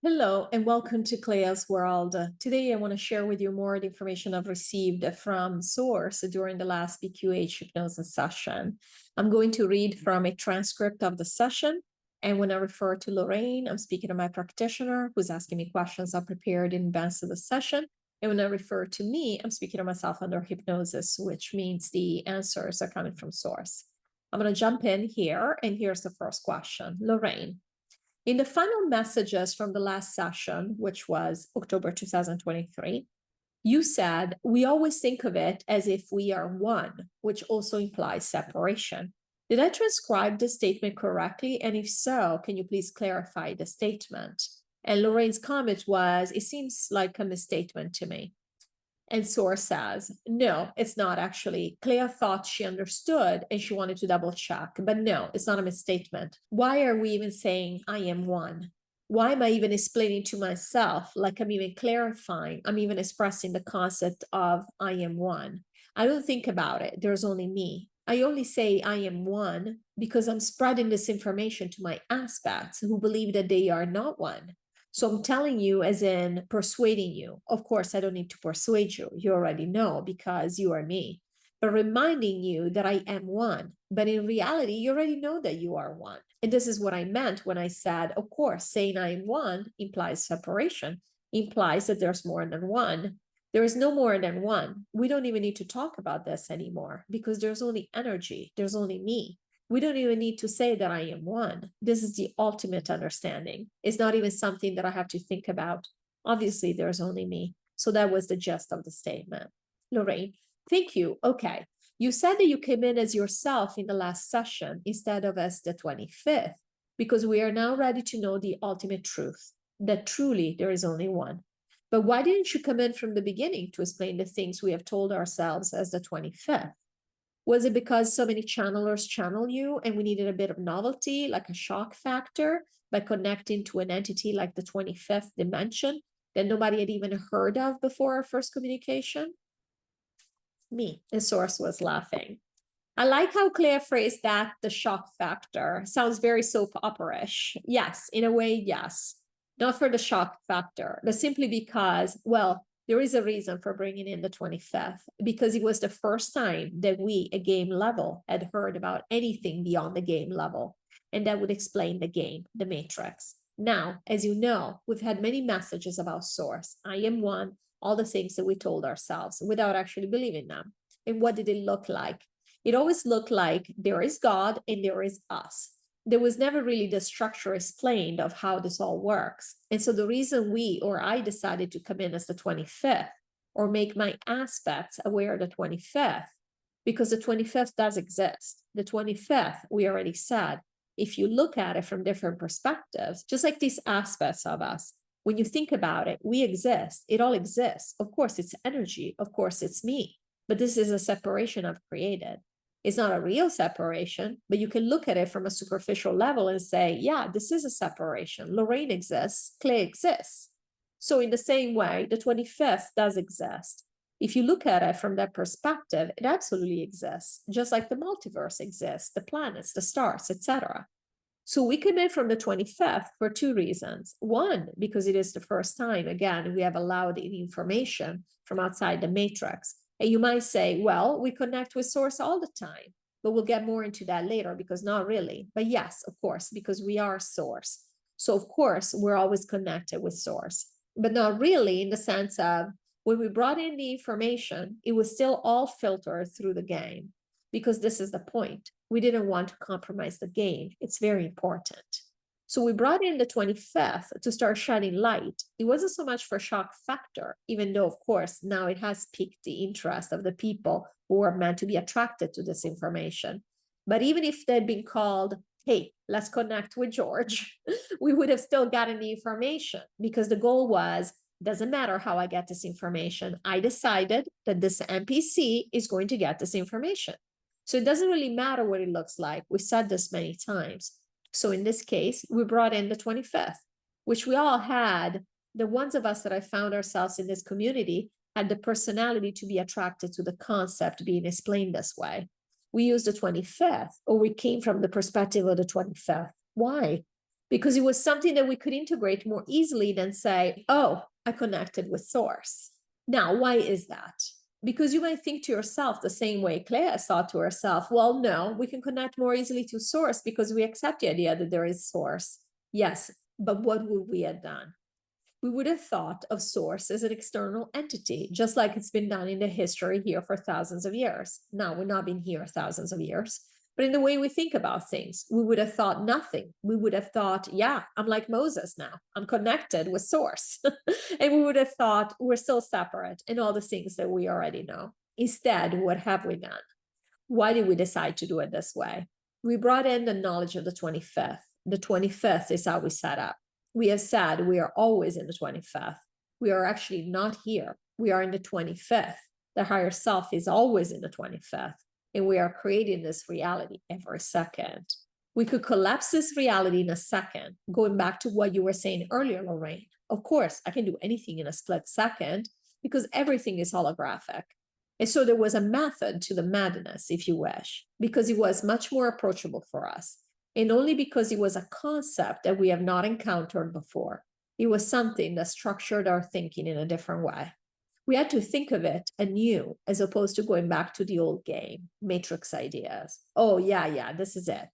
Hello and welcome to CLEA'S WORLD. Today I want to share with you more information I've received from Source during the last BQH hypnosis session. I'm going to read from a transcript of the session, and when I refer to Lorrayne, I'm speaking to my practitioner who's asking me questions I prepared in advance of the session. And when I refer to me, I'm speaking to myself under hypnosis, which means the answers are coming from Source. I'm going to jump in here, and here's the first question. Lorrayne, in the final messages from the last session, which was October 2023, you said, we always think of it as if we are one, which also implies separation. Did I transcribe the statement correctly? And if so, can you please clarify the statement? And Lorrayne's comment was, it seems like a misstatement to me. And Source says, no, it's not actually. Clea thought she understood and she wanted to double check, but no, it's not a misstatement. Why are we even saying I am one? Why am I even explaining to myself, like I'm even clarifying, I'm even expressing the concept of I am one? I don't think about it. There's only me. I only say I am one because I'm spreading this information to my aspects who believe that they are not one. So I'm telling you, as in persuading you. Of course, I don't need to persuade you. You already know because you are me. But reminding you that I am one. But in reality, you already know that you are one. And this is what I meant when I said, of course, saying I am one implies separation, implies that there's more than one. There is no more than one. We don't even need to talk about this anymore because there's only energy. There's only me. We don't even need to say that I am one. This is the ultimate understanding. It's not even something that I have to think about. Obviously, there's only me. So that was the gist of the statement. Lorrayne, thank you. Okay. You said that you came in as yourself in the last session instead of as the 25th, because we are now ready to know the ultimate truth, that truly there is only one. But why didn't you come in from the beginning to explain the things we have told ourselves as the 25th? Was it because so many channelers channel you and we needed a bit of novelty, like a shock factor, by connecting to an entity like the 25th dimension that nobody had even heard of before our first communication? Me, the Source was laughing. I like how Claire phrased that, the shock factor. Sounds very soap opera-ish. Yes, in a way, yes. Not for the shock factor, but simply because, well, there is a reason for bringing in the 25th, because it was the first time that we, at game level, had heard about anything beyond the game level. And that would explain the game, the matrix. Now, as you know, we've had many messages about Source. I am one, all the things that we told ourselves without actually believing them. And what did it look like? It always looked like there is God and there is us. There was never really the structure explained of how this all works. And so the reason we or I decided to come in as the 25th or make my aspects aware of the 25th, because the 25th does exist. The 25th, we already said, if you look at it from different perspectives, just like these aspects of us, when you think about it, we exist. It all exists. Of course, it's energy. Of course, it's me. But this is a separation I've created. It's not a real separation, but you can look at it from a superficial level and say, yeah, this is a separation. Lorrayne exists, Clay exists. So in the same way, the 25th does exist. If you look at it from that perspective, it absolutely exists, just like the multiverse exists, the planets, the stars, etc. So we come in from the 25th for two reasons. One, because it is the first time, again, we have allowed the information from outside the matrix. And you might say, well, we connect with Source all the time, but we'll get more into that later because not really. But yes, of course, because we are Source. So of course, we're always connected with Source, but not really in the sense of when we brought in the information, it was still all filtered through the game, because this is the point. We didn't want to compromise the game. It's very important. So we brought in the 25th to start shining light. It wasn't so much for shock factor, even though, of course, now it has piqued the interest of the people who are meant to be attracted to this information. But even if they'd been called, hey, let's connect with George, we would have still gotten the information, because the goal was, doesn't matter how I get this information. I decided that this NPC is going to get this information. So it doesn't really matter what it looks like. We said this many times. So in this case, we brought in the 25th, which we all had. The ones of us that I found ourselves in this community had the personality to be attracted to the concept being explained this way. We used the 25th, or we came from the perspective of the 25th. Why? because it was something that we could integrate more easily than say, oh, I connected with source. Now, why is that? Because you might think to yourself the same way Clea thought to herself, well, no, we can connect more easily to source because we accept the idea that there is source. Yes, but what would we have done? We would have thought of source as an external entity, just like it's been done in the history here for thousands of years. Now, we've not been here thousands of years, but in the way we think about things, we would have thought nothing. We would have thought, yeah, I'm like Moses now. I'm connected with source. And we would have thought we're still separate and all the things that we already know. Instead, what have we done? Why did we decide to do it this way? We brought in the knowledge of the 25th. The 25th is how we set up. We have said we are always in the 25th. We are actually not here. We are in the 25th. The higher self is always in the 25th. And we are creating this reality every second. We could collapse this reality in a second, going back to what you were saying earlier, Lorraine. Of course, I can do anything in a split second because everything is holographic. And so there was a method to the madness, if you wish, because it was much more approachable for us. And only because it was a concept that we have not encountered before. It was something that structured our thinking in a different way. We had to think of it anew, as opposed to going back to the old game, matrix ideas. Oh, yeah, this is it.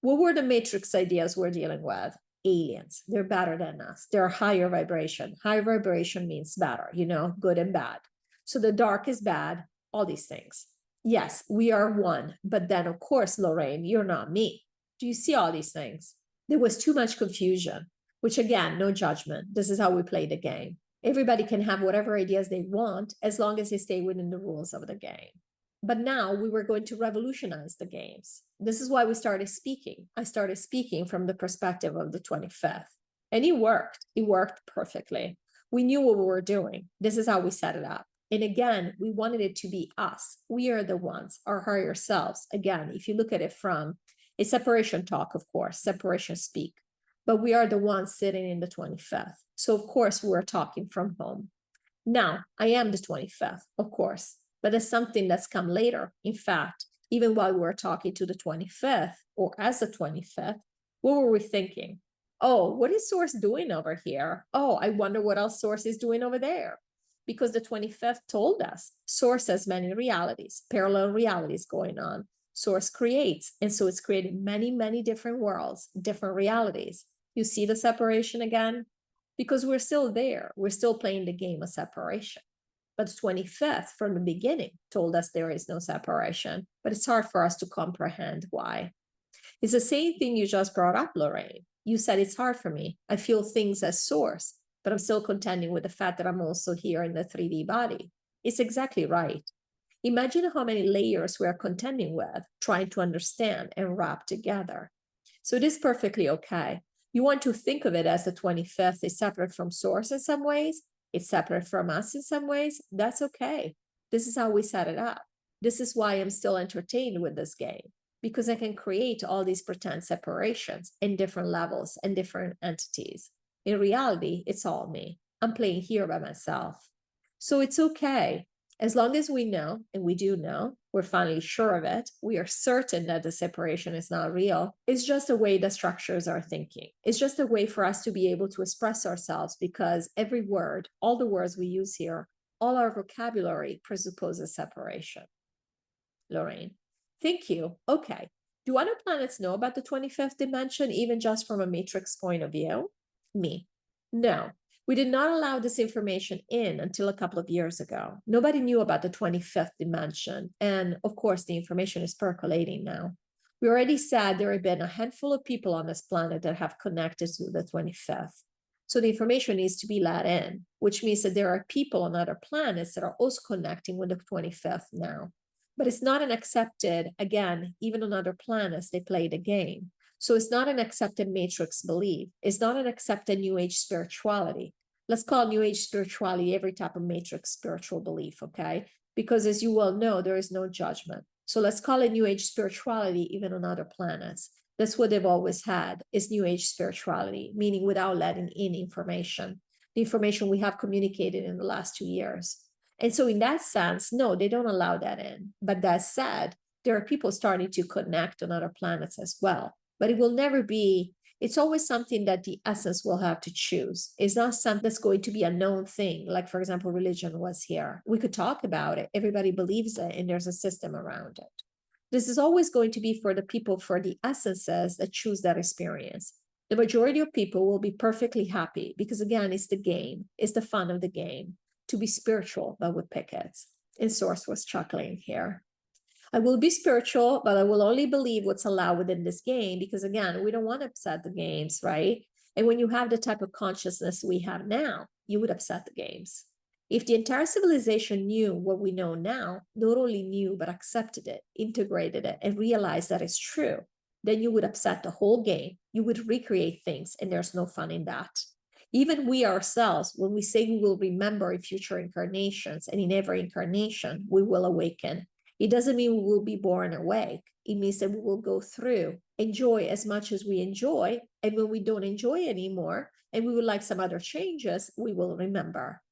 What were the matrix ideas we're dealing with? Aliens. They're better than us. They're higher vibration. Higher vibration means better, good and bad. So the dark is bad, all these things. Yes, we are one. But then, of course, Lorraine, you're not me. Do you see all these things? There was too much confusion, which again, no judgment. This is how we play the game. Everybody can have whatever ideas they want as long as they stay within the rules of the game. But now we were going to revolutionize the games. This is why we started speaking. I started speaking from the perspective of the 25th. And it worked. It worked perfectly. We knew what we were doing. This is how we set it up. And again, we wanted it to be us. We are the ones, our higher selves. Again, if you look at it from a separation talk, of course, separation speak, but we are the ones sitting in the 25th. So of course, we're talking from home. Now, I am the 25th, of course, but it's something that's come later. In fact, even while we're talking to the 25th or as the 25th, what were we thinking? Oh, what is Source doing over here? Oh, I wonder what else Source is doing over there. Because the 25th told us Source has many realities, parallel realities going on. Source creates, and so it's creating many different worlds, different realities. You see the separation again? Because we're still there. We're still playing the game of separation. But the 25th from the beginning told us there is no separation, but it's hard for us to comprehend why. It's the same thing you just brought up, Lorraine. You said it's hard for me. I feel things as source, but I'm still contending with the fact that I'm also here in the 3D body. It's exactly right. Imagine how many layers we are contending with, trying to understand and wrap together. So it is perfectly okay. You want to think of it as the 25th is separate from source in some ways, it's separate from us in some ways, that's okay. This is how we set it up. This is why I'm still entertained with this game, because I can create all these pretend separations in different levels and different entities. In reality, it's all me. I'm playing here by myself. So it's okay. As long as we know, and we do know, we're finally sure of it, we are certain that the separation is not real, it's just a way that structures our thinking. It's just a way for us to be able to express ourselves, because every word, all the words we use here, all our vocabulary presupposes separation. Lorraine, thank you. Okay. Do other planets know about the 25th dimension, even just from a matrix point of view? Me. No. We did not allow this information in until a couple of years ago. Nobody knew about the 25th dimension. And of course, the information is percolating now. We already said there have been a handful of people on this planet that have connected to the 25th. So the information needs to be let in, which means that there are people on other planets that are also connecting with the 25th now. But it's not an accepted, again, even on other planets, they play the game. So it's not an accepted matrix belief. It's not an accepted New Age spirituality. Let's call New Age spirituality every type of matrix spiritual belief, okay? Because as you well know, there is no judgment. So let's call it New Age spirituality even on other planets. That's what they've always had, is New Age spirituality, meaning without letting in information, the information we have communicated in the last 2 years. And so in that sense, no, they don't allow that in. But that said, there are people starting to connect on other planets as well. But it will never be It's always something that the essence will have to choose. It's not something that's going to be a known thing. Like, for example, religion was here. We could talk about it. Everybody believes it, and there's a system around it. This is always going to be for the people, for the essences that choose that experience. The majority of people will be perfectly happy because, again, it's the game, it's the fun of the game to be spiritual, but with pickets. And Source was chuckling here. I will be spiritual, but I will only believe what's allowed within this game because, again, we don't want to upset the games, right? And when you have the type of consciousness we have now, you would upset the games. If the entire civilization knew what we know now, not only knew, but accepted it, integrated it, and realized that it's true, then you would upset the whole game. You would recreate things, and there's no fun in that. Even we ourselves, when we say we will remember in future incarnations, and in every incarnation, we will awaken. It doesn't mean we will be born awake. It means that we will go through, enjoy as much as we enjoy. And when we don't enjoy anymore, and we would like some other changes, we will remember.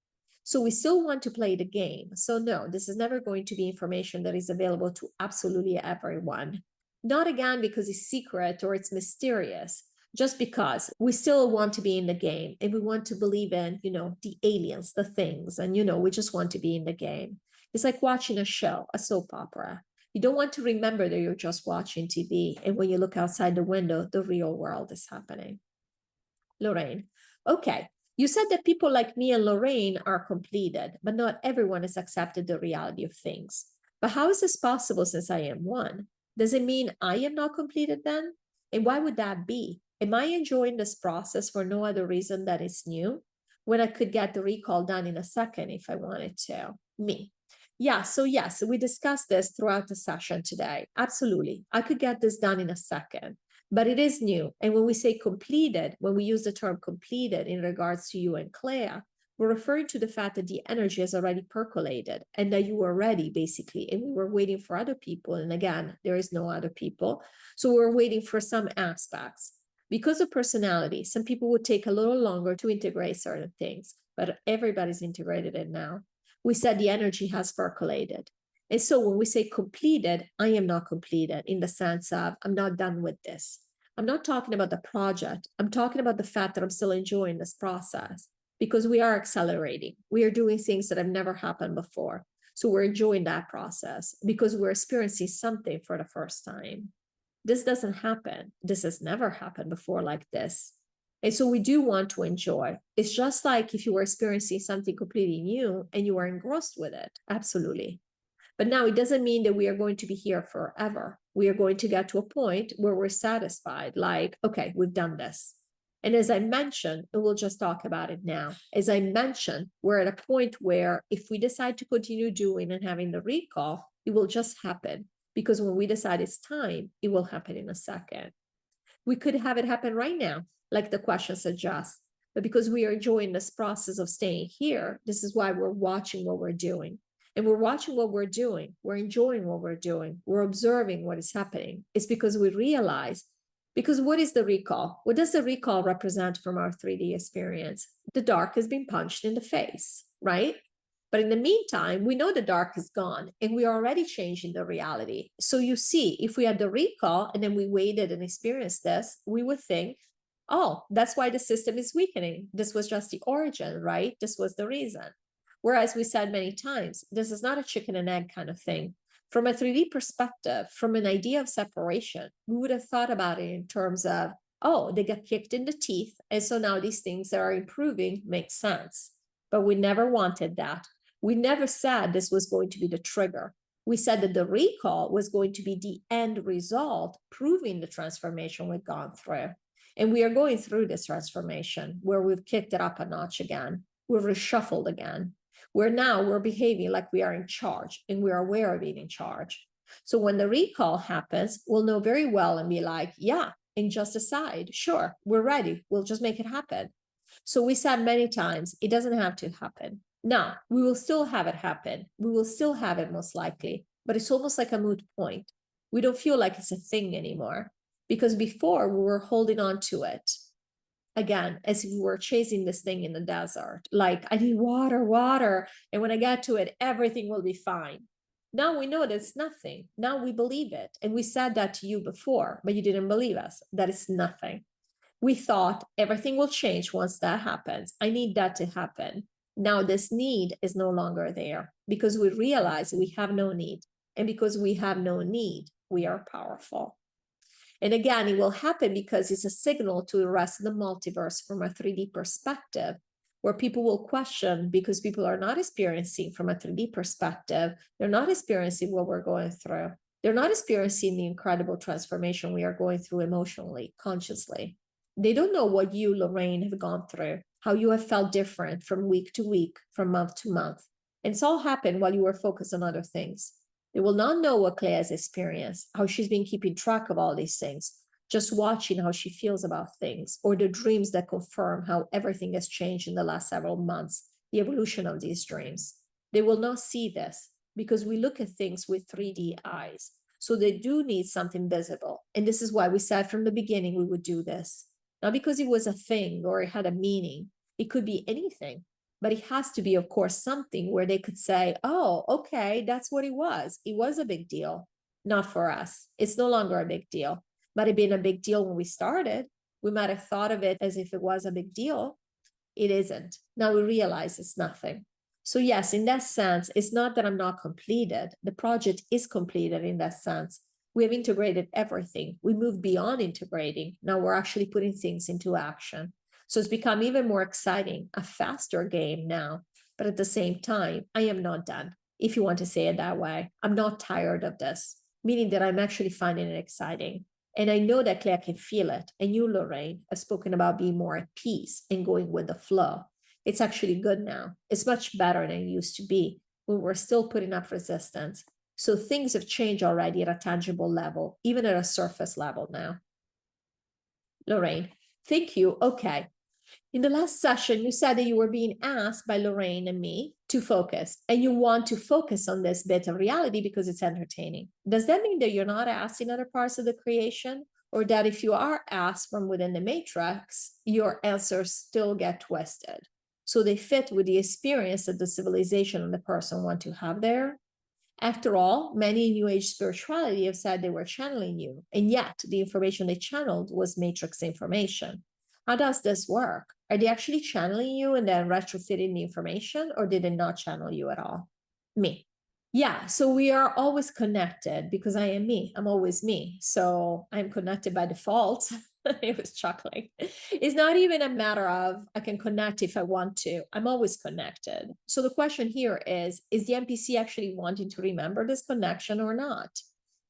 So we still want to play the game. So no, this is never going to be information that is available to absolutely everyone. Not again because it's secret or it's mysterious, just because we still want to be in the game and we want to believe in, the aliens, the things, and, we just want to be in the game. It's like watching a show, a soap opera. You don't want to remember that you're just watching TV. And when you look outside the window, the real world is happening. Lorrayne, okay. You said that people like me and Lorrayne are completed, but not everyone has accepted the reality of things. But how is this possible since I am one? Does it mean I am not completed then? And why would that be? Am I enjoying this process for no other reason that it's new? When I could get the recall done in a second if I wanted to. Me. Yeah, so yes, we discussed this throughout the session today. Absolutely. I could get this done in a second, but it is new. And when we say completed, when we use the term completed in regards to you and Clea, we're referring to the fact that the energy has already percolated and that you were ready, basically. And we were waiting for other people. And again, there is no other people. So we're waiting for some aspects. Because of personality, some people would take a little longer to integrate certain things, but everybody's integrated it now. We said the energy has percolated. And so when we say completed, I am not completed in the sense of I'm not done with this. I'm not talking about the project. I'm talking about the fact that I'm still enjoying this process because we are accelerating. We are doing things that have never happened before. So we're enjoying that process because we're experiencing something for the first time. This doesn't happen. This has never happened before like this. And so we do want to enjoy. It's just like if you were experiencing something completely new and you were engrossed with it. Absolutely. But now it doesn't mean that we are going to be here forever. We are going to get to a point where we're satisfied, like, okay, we've done this. And as I mentioned, and we'll just talk about it now. As I mentioned, we're at a point where if we decide to continue doing and having the recall, it will just happen. Because when we decide it's time, it will happen in a second. We could have it happen right now, like the question suggests. But because we are enjoying this process of staying here, this is why we're watching what we're doing. And we're watching what we're doing. We're enjoying what we're doing. We're observing what is happening. It's because we realize, because what is the recall? What does the recall represent from our 3D experience? The dark has been punched in the face, right? But in the meantime, we know the dark is gone and we are already changing the reality. So you see, if we had the recall and then we waited and experienced this, we would think, oh, that's why the system is weakening. This was just the origin, right? This was the reason. Whereas we said many times, this is not a chicken and egg kind of thing. From a 3D perspective, from an idea of separation, we would have thought about it in terms of, oh, they got kicked in the teeth. And so now these things that are improving make sense. But we never wanted that. We never said this was going to be the trigger. We said that the recall was going to be the end result, proving the transformation we've gone through. And we are going through this transformation where we've kicked it up a notch again. We've reshuffled again. Where now we're behaving like we are in charge and we're aware of being in charge. So when the recall happens, we'll know very well and be like, yeah, and just decide, sure, we're ready. We'll just make it happen. So we said many times, it doesn't have to happen. Now, we will still have it happen. We will still have it most likely, but it's almost like a moot point. We don't feel like it's a thing anymore because before we were holding on to it. Again, as if we were chasing this thing in the desert, like I need water, water. And when I get to it, everything will be fine. Now we know that it's nothing. Now we believe it. And we said that to you before, but you didn't believe us, that it's nothing. We thought everything will change once that happens. I need that to happen. Now this need is no longer there because we realize we have no need. And because we have no need, we are powerful. And again, it will happen because it's a signal to the rest of the multiverse from a 3D perspective, where people will question because people are not experiencing from a 3D perspective. They're not experiencing what we're going through. They're not experiencing the incredible transformation we are going through emotionally, consciously. They don't know what you, Lorrayne, have gone through, how you have felt different from week to week, from month to month. And it's all happened while you were focused on other things. They will not know what Clea has experienced, how she's been keeping track of all these things, just watching how she feels about things, or the dreams that confirm how everything has changed in the last several months, the evolution of these dreams. They will not see this because we look at things with 3D eyes. So they do need something visible. And this is why we said from the beginning we would do this. Not because it was a thing or it had a meaning. It could be anything. But it has to be, of course, something where they could say, oh, okay, that's what it was. It was a big deal. Not for us. It's no longer a big deal. Might have been a big deal when we started. We might have thought of it as if it was a big deal. It isn't. Now we realize it's nothing. So yes, in that sense, it's not that I'm not completed. The project is completed in that sense. We have integrated everything. We moved beyond integrating. Now we're actually putting things into action. So it's become even more exciting, a faster game now. But at the same time, I am not done, if you want to say it that way. I'm not tired of this, meaning that I'm actually finding it exciting. And I know that Claire can feel it. And you, Lorrayne, have spoken about being more at peace and going with the flow. It's actually good now. It's much better than it used to be when we're still putting up resistance. So things have changed already at a tangible level, even at a surface level now. Lorrayne, thank you. Okay. In the last session, you said that you were being asked by Lorrayne and me to focus, and you want to focus on this bit of reality because it's entertaining. Does that mean that you're not asked in other parts of the creation, or that if you are asked from within the matrix, your answers still get twisted? So they fit with the experience that the civilization and the person want to have there? After all, many New Age spirituality have said they were channeling you, and yet the information they channeled was matrix information. How does this work? Are they actually channeling you and then retrofitting the information, or did they not channel you at all? Me. Yeah, so we are always connected because I am me. I'm always me. So I'm connected by default. It was chuckling. It's not even a matter of I can connect if I want to. I'm always connected. So the question here is the NPC actually wanting to remember this connection or not?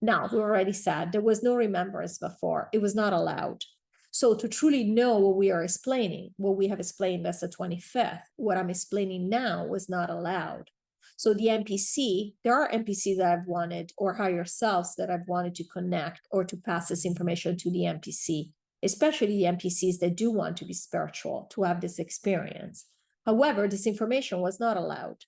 Now, we already said there was no remembrance before. It was not allowed. So to truly know what we are explaining, what we have explained as the 25th, what I'm explaining now was not allowed. So the NPC, there are NPCs that I've wanted, or higher selves that I've wanted to connect or to pass this information to the NPC, especially the NPCs that do want to be spiritual, to have this experience. However, this information was not allowed.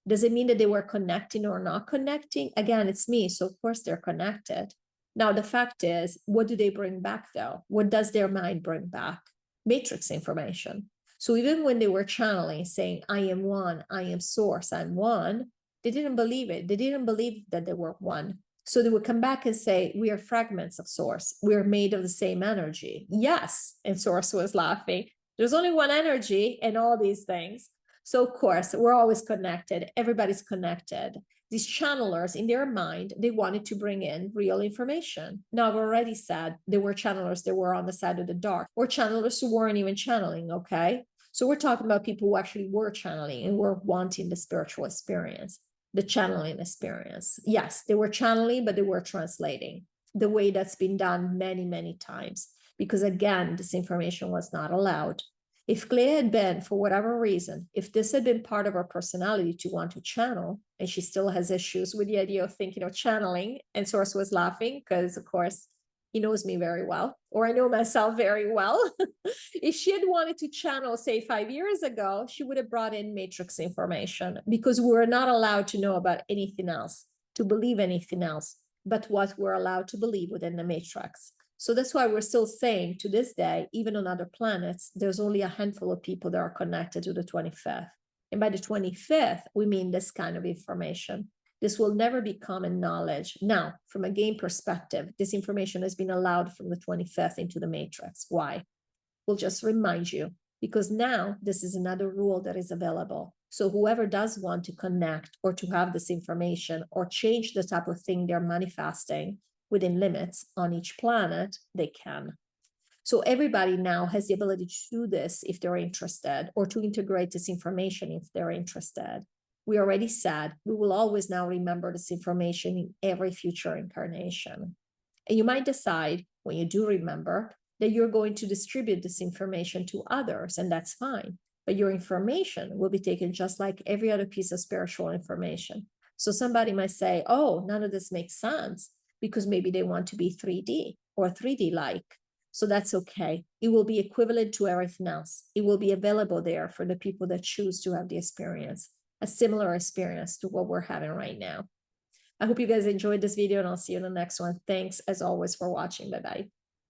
Does it mean that they were connecting or not connecting? Again, it's me, so of course they're connected. Now, the fact is, what do they bring back though? What does their mind bring back? Matrix information. So even when they were channeling, saying, I am one, I am source, I'm one, they didn't believe it. They didn't believe that they were one. So they would come back and say, we are fragments of source. We are made of the same energy. Yes. And source was laughing. There's only one energy and all these things. So of course, we're always connected. Everybody's connected. These channelers in their mind, they wanted to bring in real information. Now, I've already said there were channelers that were on the side of the dark, or channelers who weren't even channeling, okay? So we're talking about people who actually were channeling and were wanting the spiritual experience, the channeling experience. Yes, they were channeling, but they were translating the way that's been done many, many times. Because again, this information was not allowed. If Clea had been, for whatever reason, if this had been part of her personality to want to channel, and she still has issues with the idea of thinking of channeling, and Source was laughing because, of course, he knows me very well, or I know myself very well. If she had wanted to channel, say, 5 years ago, she would have brought in matrix information because we were not allowed to know about anything else, to believe anything else, but what we're allowed to believe within the matrix. So that's why we're still saying to this day, even on other planets, there's only a handful of people that are connected to the 25th. And by the 25th, we mean this kind of information. This will never be common knowledge. Now, from a game perspective, this information has been allowed from the 25th into the matrix. Why? We'll just remind you, because now this is another rule that is available. So whoever does want to connect or to have this information or change the type of thing they're manifesting within limits on each planet, they can. So everybody now has the ability to do this if they're interested, or to integrate this information if they're interested. We already said we will always now remember this information in every future incarnation. And you might decide when you do remember that you're going to distribute this information to others, and that's fine. But your information will be taken just like every other piece of spiritual information. So somebody might say, oh, none of this makes sense, because maybe they want to be 3D or 3D-like. So that's okay. It will be equivalent to everything else. It will be available there for the people that choose to have the experience, a similar experience to what we're having right now. I hope you guys enjoyed this video, and I'll see you in the next one. Thanks as always for watching. Bye-bye.